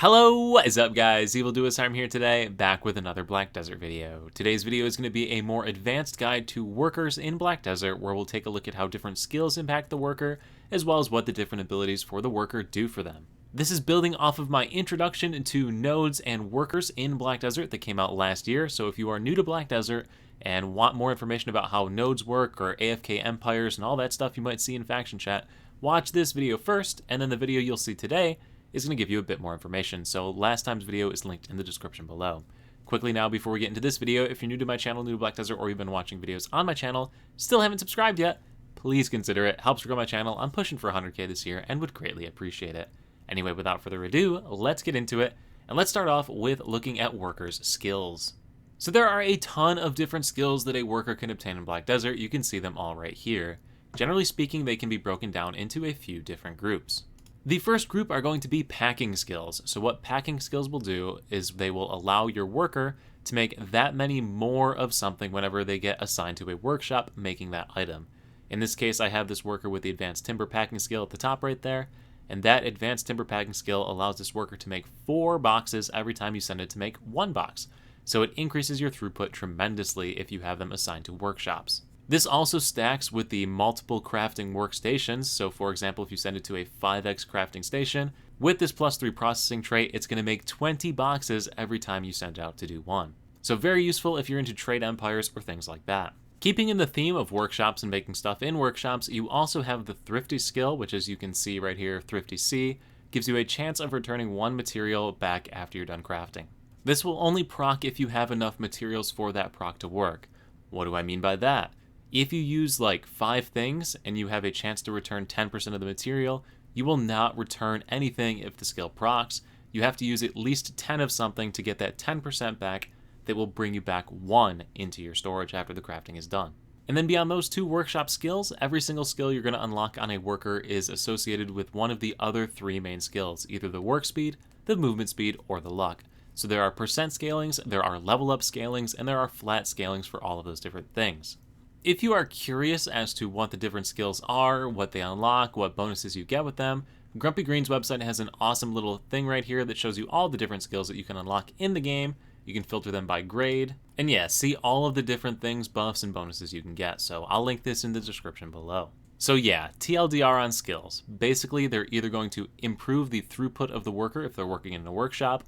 Hello, what is up guys? I'm here today, back with another Black Desert video. Today's video is going to be a more advanced guide to workers in Black Desert, where we'll take a look at how different skills impact the worker, as well as what the different abilities for the worker do for them. This is building off of my introduction to nodes and workers in Black Desert that came out last year, so if you are new to Black Desert and want more information about how nodes work or AFK empires and all that stuff you might see in faction chat, watch this video first, and then the video you'll see today is going to give you a bit more information, so last time's video is linked in the description below. Quickly now, before we get into this video, if you're new to my channel, new to Black Desert, or you've been watching videos on my channel, still haven't subscribed yet, please consider it. Helps grow my channel. I'm pushing for 100k this year and would greatly appreciate it. Anyway, without further ado, let's get into it, and let's start off with looking at workers' skills. So there are a ton of different skills that a worker can obtain in Black Desert. You can see them all right here. Generally speaking, they can be broken down into a few different groups. The first group are going to be packing skills. So what packing skills will do is they will allow your worker to make that many more of something whenever they get assigned to a workshop making that item. In this case, I have this worker with the advanced timber packing skill at the top right there, and that advanced timber packing skill allows this worker to make 4 boxes every time you send it to make 1 box. So it increases your throughput tremendously if you have them assigned to workshops. This also stacks with the multiple crafting workstations, so for example, if you send it to a 5x crafting station, with this +3 processing trait, it's going to make 20 boxes every time you send out to do 1. So very useful if you're into trade empires or things like that. Keeping in the theme of workshops and making stuff in workshops, you also have the Thrifty skill, which as you can see right here, Thrifty C, gives you a chance of returning 1 material back after you're done crafting. This will only proc if you have enough materials for that proc to work. What do I mean by that? If you use like 5 things and you have a chance to return 10% of the material, you will not return anything if the skill procs. You have to use at least 10 of something to get that 10% back that will bring you back 1 into your storage after the crafting is done. And then beyond those 2 workshop skills, every single skill you're going to unlock on a worker is associated with one of the other 3 main skills, either the work speed, the movement speed, or the luck. So there are percent scalings, there are level up scalings, and there are flat scalings for all of those different things. If you are curious as to what the different skills are, what they unlock, what bonuses you get with them, Grumpy Green's website has an awesome little thing right here that shows you all the different skills that you can unlock in the game. You can filter them by grade, and yeah, see all of the different things, buffs, and bonuses you can get, so I'll link this in the description below. So yeah, TLDR on skills. Basically, they're either going to improve the throughput of the worker if they're working in a workshop,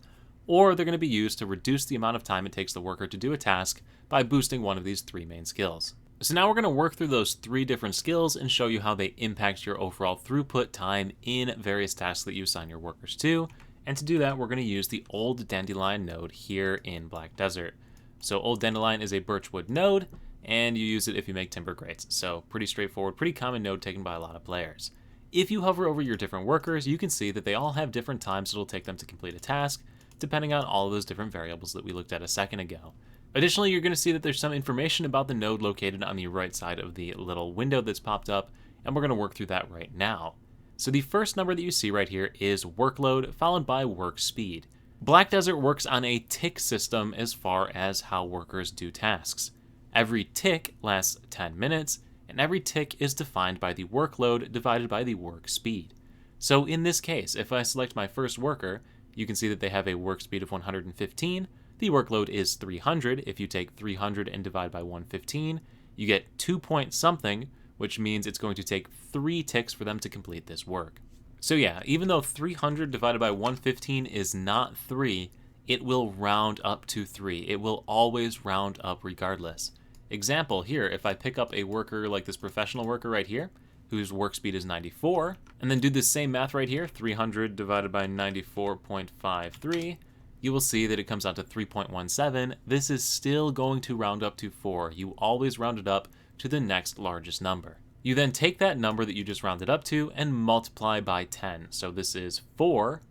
or they're going to be used to reduce the amount of time it takes the worker to do a task by boosting one of these 3 main skills. So now we're going to work through those 3 different skills and show you how they impact your overall throughput time in various tasks that you assign your workers to. And to do that, we're going to use the Old Dandelion node here in Black Desert. So Old Dandelion is a birchwood node, and you use it if you make timber grates. So pretty straightforward, pretty common node taken by a lot of players. If you hover over your different workers, you can see that they all have different times it'll take them to complete a task, depending on all of those different variables that we looked at a second ago. Additionally, you're going to see that there's some information about the node located on the right side of the little window that's popped up, and we're going to work through that right now. So the first number that you see right here is workload, followed by work speed. Black Desert works on a tick system as far as how workers do tasks. Every tick lasts 10 minutes, and every tick is defined by the workload divided by the work speed. So in this case, if I select my first worker, you can see that they have a work speed of 115, the workload is 300. If you take 300 and divide by 115, you get 2 point something, which means it's going to take 3 ticks for them to complete this work. So yeah, even though 300 divided by 115 is not 3, it will round up to 3. It will always round up regardless. Example here, if I pick up a worker like this professional worker right here, whose work speed is 94, and then do the same math right here, 300 divided by 94.53, you will see that it comes out to 3.17. This is still going to round up to 4. You always round it up to the next largest number. You then take that number that you just rounded up to and multiply by 10. So this is 4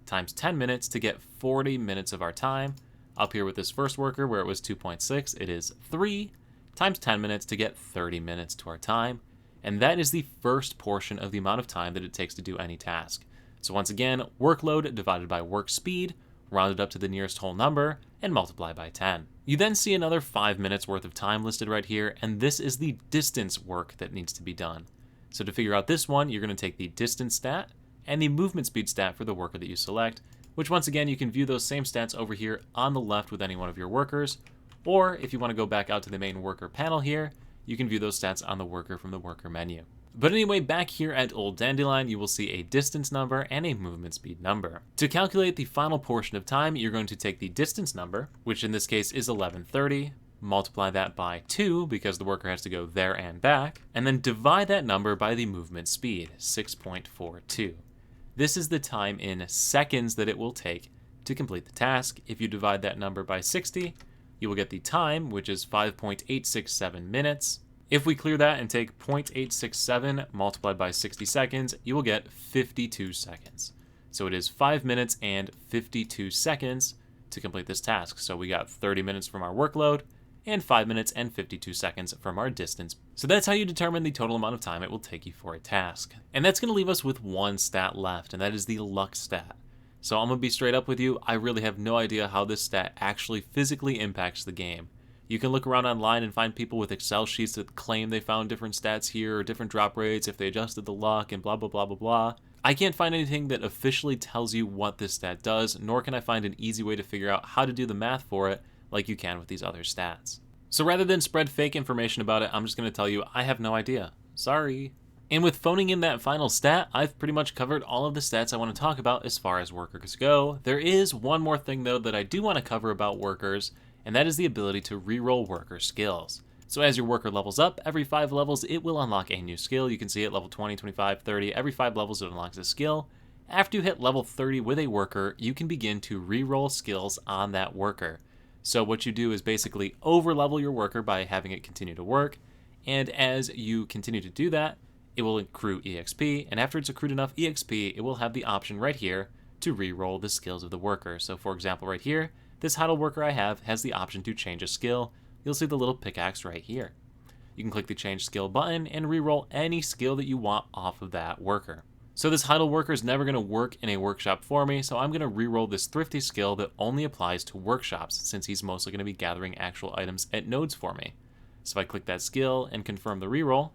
times 10 minutes to get 40 minutes of our time. Up here with this first worker where it was 2.6, it is 3 times 10 minutes to get 30 minutes to our time. And that is the first portion of the amount of time that it takes to do any task. So once again, workload divided by work speed, rounded up to the nearest whole number, and multiply by 10. You then see another 5 minutes worth of time listed right here, and this is the distance work that needs to be done. So to figure out this one, you're going to take the distance stat and the movement speed stat for the worker that you select, which once again, you can view those same stats over here on the left with any one of your workers, or if you want to go back out to the main worker panel here, you can view those stats on the worker from the worker menu. But anyway, back here at Old Dandelion, you will see a distance number and a movement speed number. To calculate the final portion of time, you're going to take the distance number, which in this case is 1130, multiply that by 2 because the worker has to go there and back, and then divide that number by the movement speed, 6.42. This is the time in seconds that it will take to complete the task. If you divide that number by 60, you will get the time, which is 5.867 minutes. If we clear that and take 0.867 multiplied by 60 seconds, you will get 52 seconds. So it is 5 minutes and 52 seconds to complete this task. So we got 30 minutes from our workload and 5 minutes and 52 seconds from our distance. So that's how you determine the total amount of time it will take you for a task. And that's going to leave us with one stat left, and that is the luck stat. So I'm going to be straight up with you, I really have no idea how this stat actually physically impacts the game. You can look around online and find people with Excel sheets that claim they found different stats here or different drop rates if they adjusted the luck and blah, blah, blah, blah, blah. I can't find anything that officially tells you what this stat does, nor can I find an easy way to figure out how to do the math for it like you can with these other stats. So rather than spread fake information about it, I'm just going to tell you I have no idea. Sorry. And with phoning in that final stat, I've pretty much covered all of the stats I want to talk about as far as workers go. There is one more thing though that I do want to cover about workers, and that is the ability to reroll worker skills. So as your worker levels up, every 5 levels it will unlock a new skill. You can see it level 20, 25, 30, every 5 levels it unlocks a skill. After you hit level 30 with a worker, you can begin to reroll skills on that worker. So what you do is basically overlevel your worker by having it continue to work, and as you continue to do that, it will accrue EXP, and after it's accrued enough EXP, it will have the option right here to reroll the skills of the worker. So for example right here, this Huddle worker I have has the option to change a skill. You'll see the little pickaxe right here. You can click the change skill button and reroll any skill that you want off of that worker. So this Huddle worker is never going to work in a workshop for me, so I'm going to reroll this Thrifty skill that only applies to workshops since he's mostly going to be gathering actual items at nodes for me. So if I click that skill and confirm the reroll,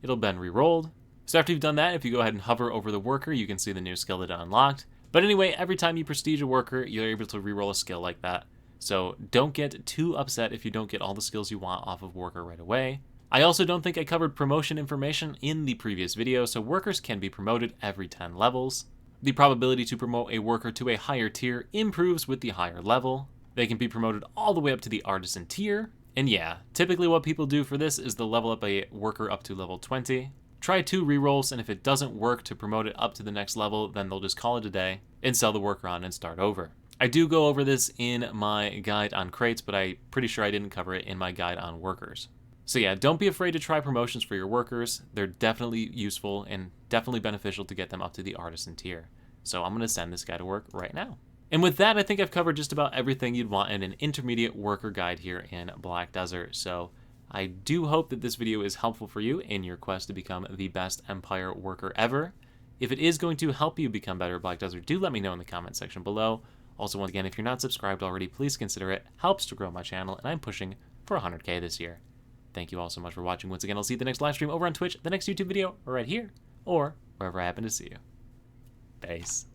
it'll been rerolled. So after you've done that, if you go ahead and hover over the worker, you can see the new skill that it unlocked. But anyway, every time you prestige a worker, you're able to reroll a skill like that. So don't get too upset if you don't get all the skills you want off of worker right away. I also don't think I covered promotion information in the previous video, so workers can be promoted every 10 levels. The probability to promote a worker to a higher tier improves with the higher level. They can be promoted all the way up to the artisan tier. And yeah, typically what people do for this is they'll level up a worker up to level 20. Try 2 rerolls, and if it doesn't work to promote it up to the next level, then they'll just call it a day and sell the worker on and start over. I do go over this in my guide on crates, but I'm pretty sure I didn't cover it in my guide on workers. So yeah, don't be afraid to try promotions for your workers. They're definitely useful and definitely beneficial to get them up to the artisan tier. So I'm going to send this guy to work right now. And with that, I think I've covered just about everything you'd want in an intermediate worker guide here in Black Desert. So I do hope that this video is helpful for you in your quest to become the best Empire worker ever. If it is going to help you become better at Black Desert, do let me know in the comment section below. Also, once again, if you're not subscribed already, please consider it. Helps to grow my channel, and I'm pushing for 100K this year. Thank you all so much for watching. Once again, I'll see you at the next live stream over on Twitch, the next YouTube video, or right here, or wherever I happen to see you. Peace.